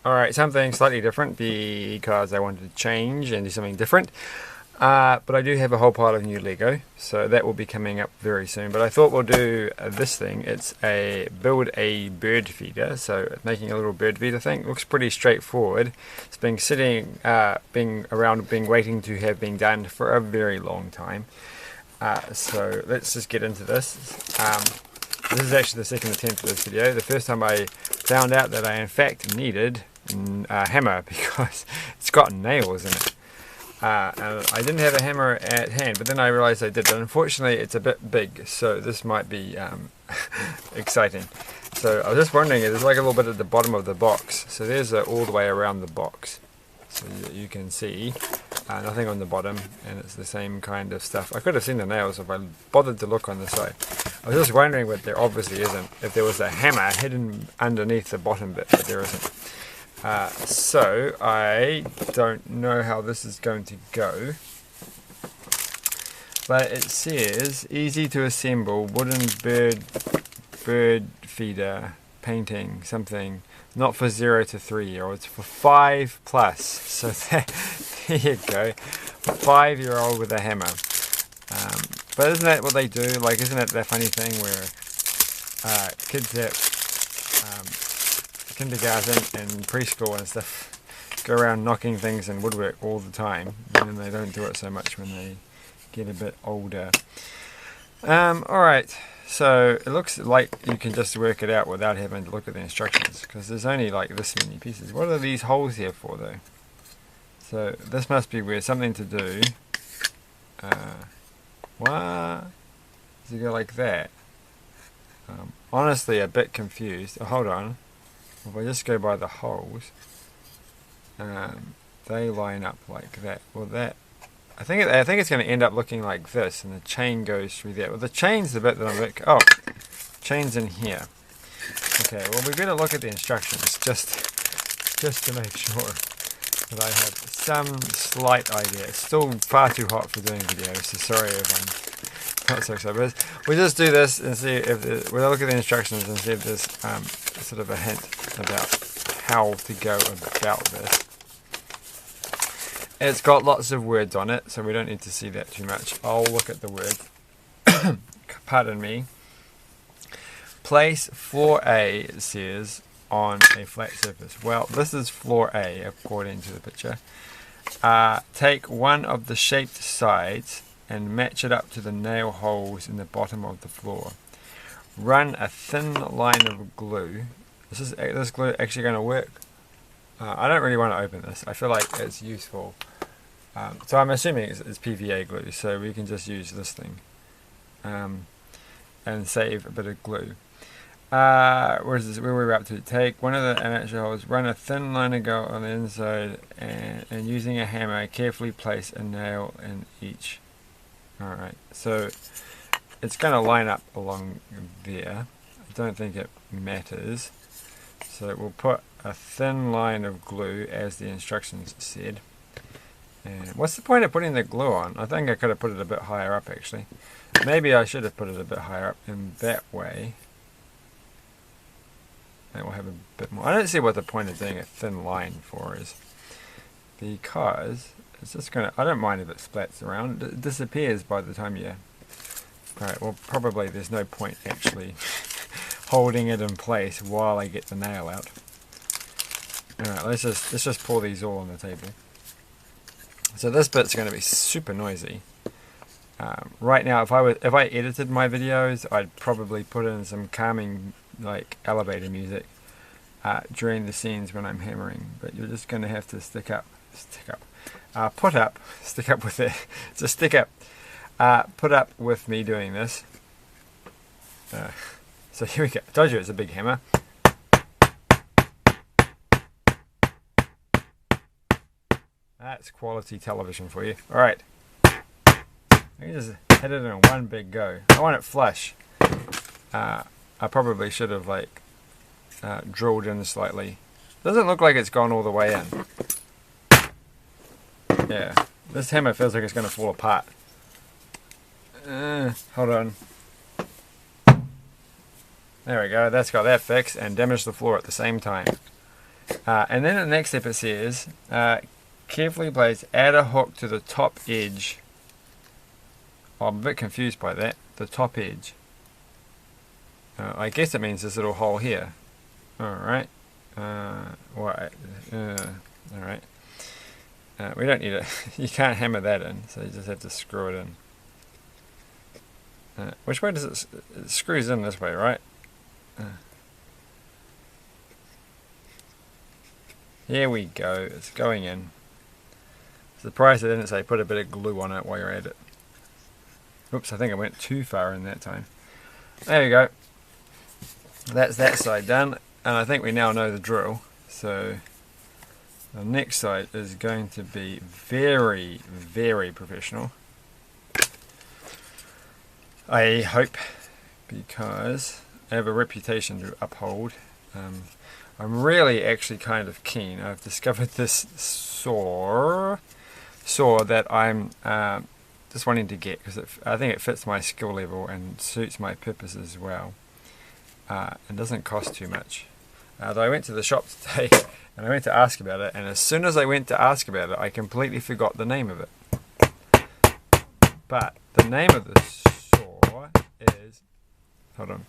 Alright, something slightly different because I wanted to change and do something different. But I do have a whole pile of new Lego, so that will be coming up very soon. But I thought we'll do this thing. It's a build a bird feeder, so making a little bird feeder thing. It looks pretty straightforward. It's been sitting, waiting to have been done for a very long time. So let's just get into this. This is actually the second attempt at this video. The first time I found out that I in fact needed a hammer because it's got nails in it. And I didn't have a hammer at hand, but then I realized I did. But unfortunately, it's a bit big, so this might be exciting. So I was just wondering, there's like a little bit at the bottom of the box. So there's all the way around the box. So you can see nothing on the bottom, and it's the same kind of stuff. I could have seen the nails if I bothered to look on the side. I was just wondering, but there obviously isn't, if there was a hammer hidden underneath the bottom bit, but there isn't. So I don't know how this is going to go, but it says easy to assemble wooden bird feeder painting something, not for 0 to 3-year-olds, for 5+. So there you go, a 5-year-old with a hammer. But isn't that what they do? Like, isn't it that funny thing where kids at kindergarten and preschool and stuff go around knocking things in woodwork all the time, and then they don't do it so much when they get a bit older. Alright, so it looks like you can just work it out without having to look at the instructions, because there's only like this many pieces. What are these holes here for though? So this must be where something to do. What? Does it go like that? Honestly, a bit confused. Oh, hold on. If I just go by the holes, they line up like that. Well, that I think it's going to end up looking like this, and the chain goes through there. Well, the chain's the bit that I'm like, oh, chain's in here. Okay, well, we better look at the instructions just to make sure that I have some slight idea. It's still far too hot for doing videos, so sorry if I'm not so excited. But we'll just do this and see if we'll look at the instructions and see if there's sort of a hint about how to go about this. It's got lots of words on it, so we don't need to see that too much. I'll look at the word. Pardon me. Place floor A, it says, on a flat surface. Well, this is floor A according to the picture. Take one of the shaped sides and match it up to the nail holes in the bottom of the floor. Run a thin line of glue. Is this glue actually going to work? I don't really want to open this. I feel like it's useful. So I'm assuming it's PVA glue, so we can just use this thing and save a bit of glue. Where we're up to? Take one of the natural holes, run a thin line of glue on the inside, and using a hammer, carefully place a nail in each. Alright, so it's going to line up along there. I don't think it matters. So we'll put a thin line of glue as the instructions said. And what's the point of putting the glue on? I think I could have put it a bit higher up actually. Maybe I should have put it a bit higher up in that way. And we'll have a bit more. I don't see what the point of doing a thin line for is. Because it's just going to, I don't mind if it splats around. It disappears by the time you... Alright, well probably there's no point actually holding it in place while I get the nail out. Alright, let's just pour these all on the table. So this bit's going to be super noisy. Right now, if I edited my videos, I'd probably put in some calming, like elevator music during the scenes when I'm hammering. But you're just going to have to stick up with it. Just stick up. Put up with me doing this. So here we go. I told you it's a big hammer. That's quality television for you. Alright. I can just hit it in one big go. I want it flush. I probably should have like drilled in slightly. Doesn't look like it's gone all the way in. Yeah. This hammer feels like it's going to fall apart. Hold on. There we go, that's got that fixed and damaged the floor at the same time. And then the next step it says, carefully place, add a hook to the top edge. Oh, I'm a bit confused by that. The top edge. I guess it means this little hole here. Alright. Alright. We don't need it. You can't hammer that in, so you just have to screw it in. Which way does it? It screws in this way, right? Here we go. It's going in. Surprised I didn't say put a bit of glue on it while you're at it. Oops, I think I went too far in that time. There we go. That's that side done, and I think we now know the drill. So the next side is going to be very, very professional. I hope, because I have a reputation to uphold. I'm really actually kind of keen. I've discovered this saw that I'm just wanting to get because I think it fits my skill level and suits my purpose as well. It doesn't cost too much. Though I went to the shop today and I went to ask about it, and as soon as I went to ask about it, I completely forgot the name of it. But the name of the saw is... Hold on.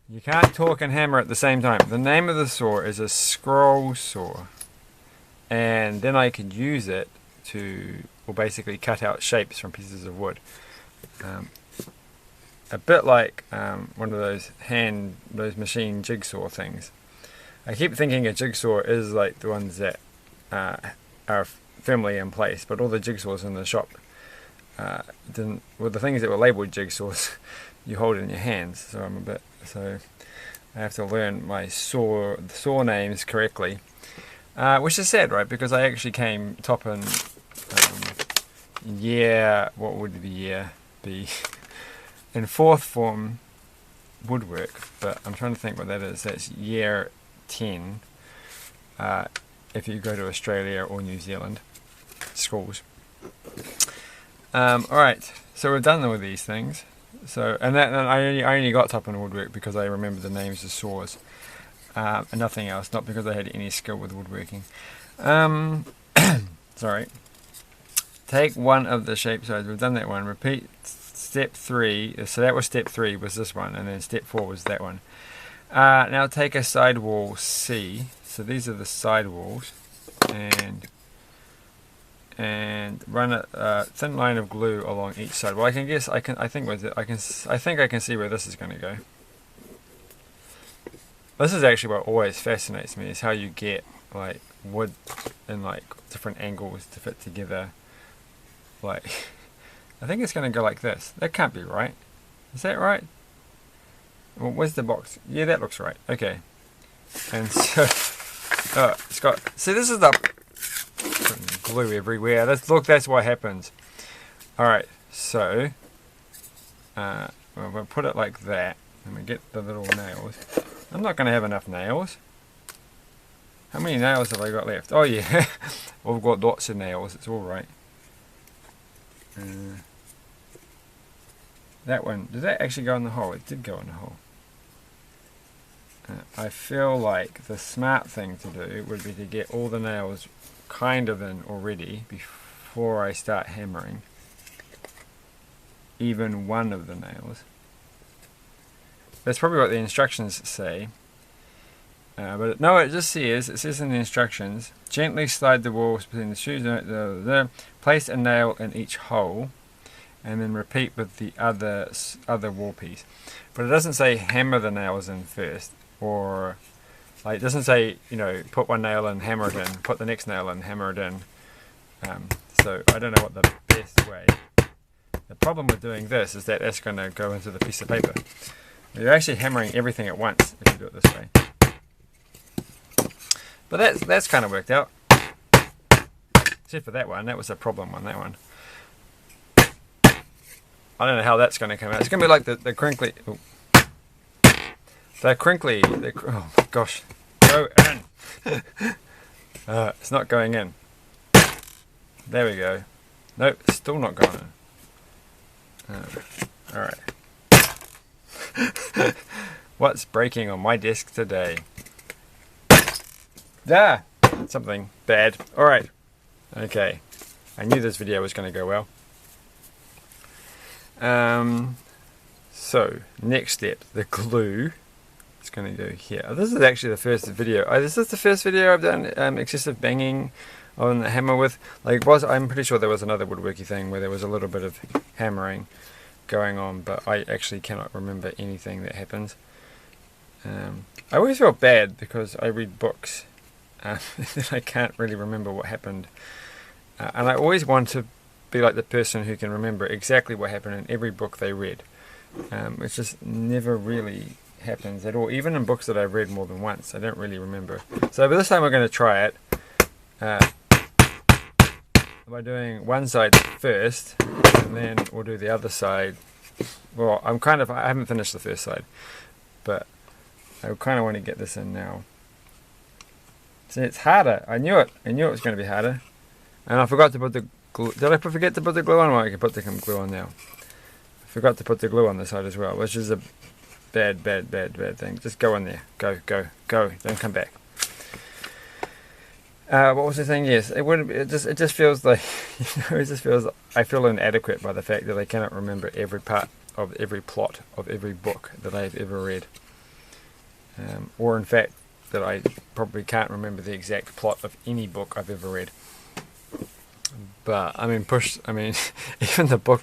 You can't talk and hammer at the same time. The name of the saw is a scroll saw. And then I could use it to, well, basically cut out shapes from pieces of wood. A bit like one of those machine jigsaw things. I keep thinking a jigsaw is like the ones that are firmly in place, but all the jigsaws in the shop the things that were labelled jigsaws you hold it in your hands. So I have to learn my saw names correctly, which is sad, right? Because I actually came top in what would the year be? In 4th form woodwork, but I'm trying to think what that is. That's year 10 if you go to Australia or New Zealand schools. Alright, so we're done with these things. So, and I only got top in woodwork because I remember the names of saws, and nothing else, not because I had any skill with woodworking. Sorry. Take one of the shape sides. We've done that one. Repeat step 3. So that was step 3 was this one, and then step 4 was that one. Now take a side wall C. So these are the side walls, and run a thin line of glue along each side. Well, I think I can see where this is going to go. This is actually what always fascinates me, is how you get like wood in like different angles to fit together. Like, I think it's going to go like this. That can't be right. Is that right? Well, where's the box? Yeah, that looks right. Okay. And so, it's got. See, this is the glue everywhere. Look, that's what happens. All right. So, we'll put it like that, and we get the little nails. I'm not going to have enough nails. How many nails have I got left? Oh yeah, we've got lots of nails. It's all right. That one, did that actually go in the hole? It did go in the hole. I feel like the smart thing to do would be to get all the nails kind of in already before I start hammering even one of the nails. That's probably what the instructions say. But no, it says in the instructions, gently slide the walls between the shoes, place a nail in each hole, and then repeat with the other wall piece. But it doesn't say hammer the nails in first, or like it doesn't say, you know, put one nail in, hammer it in, put the next nail in, hammer it in. So I don't know what the best way. The problem with doing this is that that's going to go into the piece of paper. You're actually hammering everything at once if you do it this way. But that's kind of worked out. Except for that one, that was a problem on that one. I don't know how that's going to come out. It's going to be like the crinkly... Oh. Oh my gosh. Go in! It's not going in. There we go. Nope, it's still not going in. Alright. What's breaking on my desk today? Ah! Something bad. Alright. Okay. I knew this video was going to go well. So, next step. The glue. It's going to go here. This is actually the first video. This is the first video I've done excessive banging on the hammer with. I'm pretty sure there was another woodworky thing where there was a little bit of hammering going on, but I actually cannot remember anything that happens. I always feel bad because I read books and I can't really remember what happened. And I always want to be like the person who can remember exactly what happened in every book they read. It just never really happens at all. Even in books that I've read more than once, I don't really remember. So this time we're going to try it by doing one side first, and then we'll do the other side. Well, I haven't finished the first side, but I kind of want to get this in now. See, it's harder. I knew it. I knew it was going to be harder. And I forgot to put the glue. Did I forget to put the glue on? Well, I can put the glue on now. I forgot to put the glue on the side as well, which is a bad thing. Just go in there. Go. Don't come back. What was the thing? Yes, it just feels like I feel inadequate by the fact that I cannot remember every part of every plot of every book that I've ever read, or in fact that I probably can't remember the exact plot of any book I've ever read. But even the book.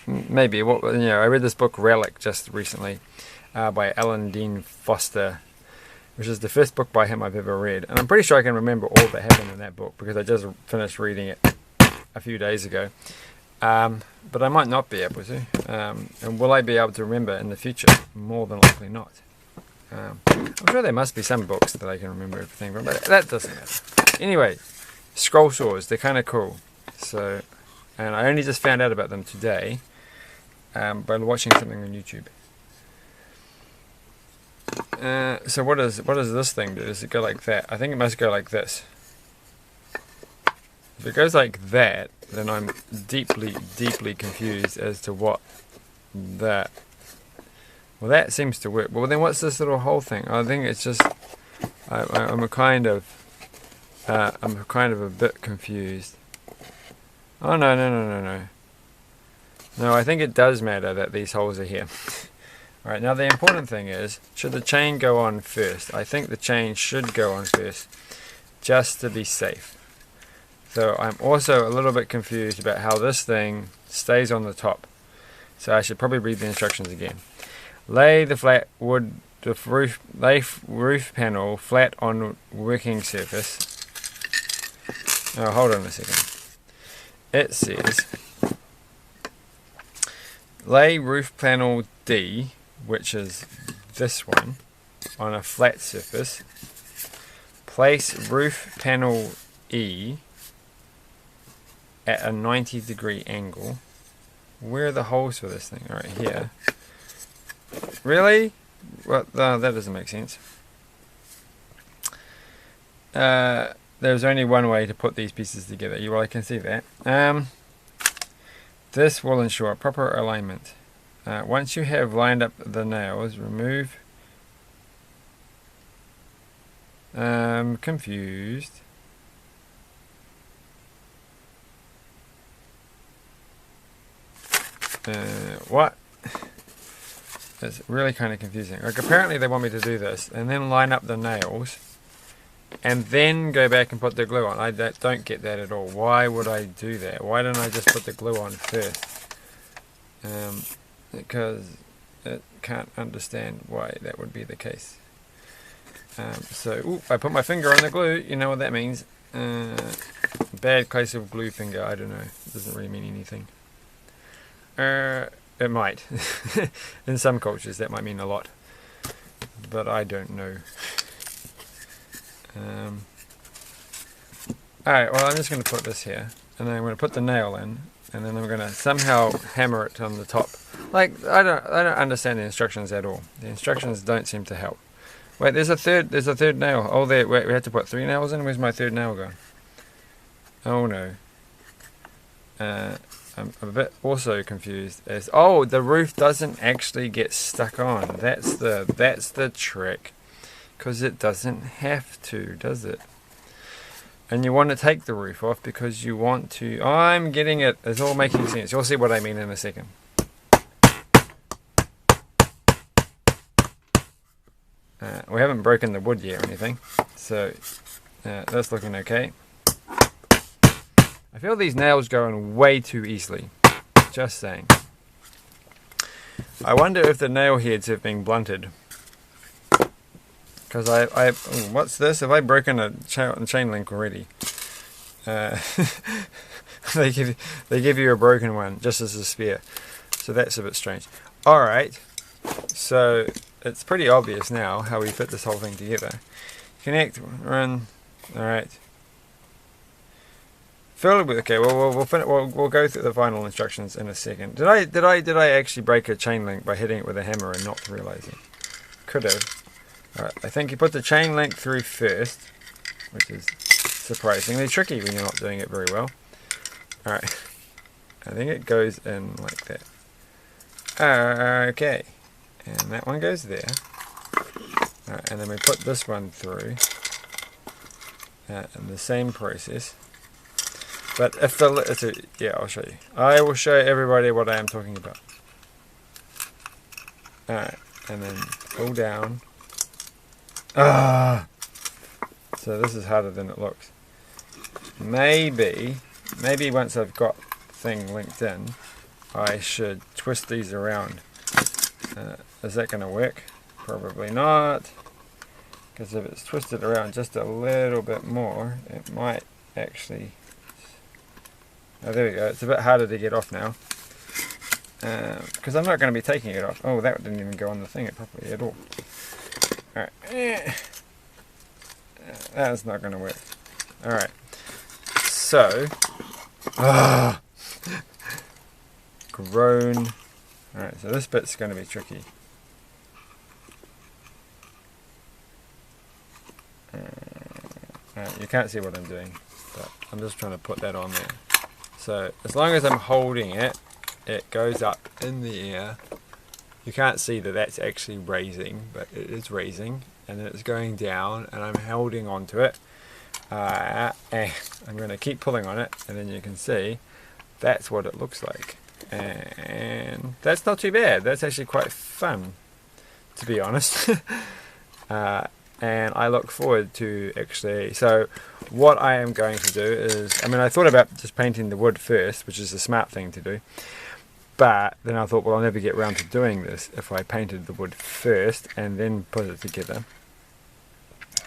Maybe I read this book Relic just recently by Alan Dean Foster, which is the first book by him I've ever read, and I'm pretty sure I can remember all that happened in that book because I just finished reading it a few days ago. But I might not be able to, and will I be able to remember in the future? More than likely not. I'm sure there must be some books that I can remember everything from, but that doesn't matter. Anyway, scroll saws, they're kind of cool. So, and I only just found out about them today by watching something on YouTube. So what does this thing do? Does it go like that? I think it must go like this. If it goes like that, then I'm deeply confused as to what that... Well, that seems to work. Well, then what's this little hole thing? I think it's just... I'm kind of a bit confused. Oh, no. No, I think it does matter that these holes are here. Alright, now the important thing is, should the chain go on first? I think the chain should go on first, just to be safe. So I'm also a little bit confused about how this thing stays on the top. So I should probably read the instructions again. Lay the roof panel flat on working surface. Oh, hold on a second. It says, lay roof panel D, which is this one, on a flat surface. Place roof panel E at a 90-degree angle. Where are the holes for this thing? Alright, here. Really? Well, no, that doesn't make sense. There's only one way to put these pieces together. Well, I can see that. This will ensure proper alignment. Once you have lined up the nails, remove... confused. What? It's really kind of confusing. Like, apparently they want me to do this and then line up the nails and then go back and put the glue on. I don't get that at all. Why would I do that? Why don't I just put the glue on first? Because it can't understand why that would be the case. So, I put my finger on the glue. You know what that means. Bad case of glue finger. I don't know. It doesn't really mean anything. It might. In some cultures that might mean a lot. But I don't know. Alright, well I'm just going to put this here. And then I'm going to put the nail in. And then I'm going to somehow hammer it on the top. Like, I don't understand the instructions at all. The instructions don't seem to help. Wait, there's a third nail. Oh, there, wait, we had to put 3 nails in? Where's my third nail gone? Oh no. I'm a bit also confused as... Oh, the roof doesn't actually get stuck on. That's the trick. because it doesn't have to, does it? And you want to take the roof off because you want to... I'm getting it. It's all making sense. You'll see what I mean in a second. We haven't broken the wood yet or anything, so that's looking okay. I feel these nails go in way too easily. Just saying. I wonder if the nail heads have been blunted. Because what's this? Have I broken a chain link already? They give you a broken one just as a spare. So that's a bit strange. Alright. So it's pretty obvious now how we fit this whole thing together. Connect, run. Alright. Fill it with, okay, we'll go through the final instructions in a second. Did I actually break a chain link by hitting it with a hammer and not realizing? Could have. Alright, I think you put the chain link through first, which is surprisingly tricky when you're not doing it very well. Alright, I think it goes in like that. Okay, and that one goes there. Alright, and then we put this one through in the same process. But if yeah, I'll show you. I will show everybody what I am talking about. Alright, and then pull down. So this is harder than it looks. Maybe once I've got the thing linked in, I should twist these around. Is that going to work? Probably not. Because if it's twisted around just a little bit more, it might actually... Oh, there we go. It's a bit harder to get off now. Because I'm not going to be taking it off. Oh, that didn't even go on the thing properly at all. Alright. That's not going to work. Alright. So. Groan. Alright, so this bit's going to be tricky. You can't see what I'm doing, but I'm just trying to put that on there. So, as long as I'm holding it, it goes up in the air. You can't see that that's actually raising, but it is raising, and then it's going down, and I'm holding onto it. And I'm going to keep pulling on it, and then you can see that's what it looks like. And that's not too bad. That's actually quite fun, to be honest. And I look forward to actually... So what I am going to do is... I mean, I thought about just painting the wood first, which is a smart thing to do. But then I thought, well, I'll never get around to doing this if I painted the wood first and then put it together.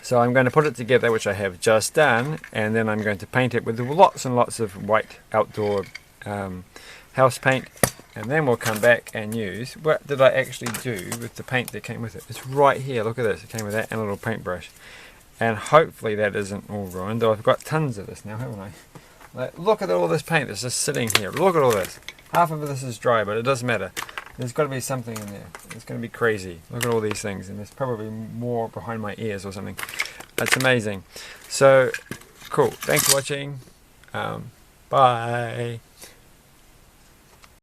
So I'm going to put it together, which I have just done, and then I'm going to paint it with lots and lots of white outdoor house paint. And then we'll come back and use, what did I actually do with the paint that came with it? It's right here, look at this, it came with that and a little paintbrush. And hopefully that isn't all ruined, though I've got tons of this now, haven't I? Like, look at all this paint that's just sitting here, look at all this. Half of this is dry, but it doesn't matter. There's got to be something in there. It's going to be crazy. Look at all these things, and there's probably more behind my ears or something. That's amazing. So, cool. Thanks for watching. Bye.